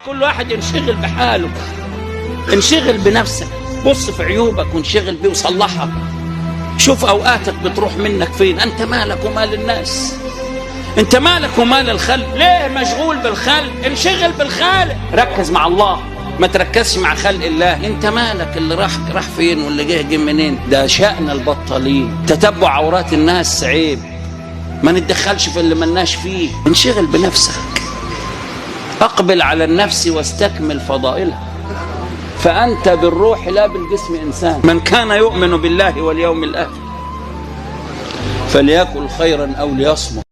كل واحد ينشغل بحاله، انشغل بنفسك، بص في عيوبك وانشغل بيه وصلحها. شوف اوقاتك بتروح منك فين. انت مالك ومال الناس؟ انت مالك ومال الخلق؟ ليه مشغول بالخلق؟ انشغل بالخالق، ركز مع الله، ما تركزش مع خلق الله. انت مالك؟ اللي راح فين واللي جه منين؟ ده شأن البطالين. تتبع عورات الناس عيب، ما نتدخلش في اللي ملناش فيه. انشغل بنفسك، اقبل على النفس واستكمل فضائلها، فأنت بالروح لا بالجسم إنسان. من كان يؤمن بالله واليوم الآخر فليأكل خيرا أو ليصمت.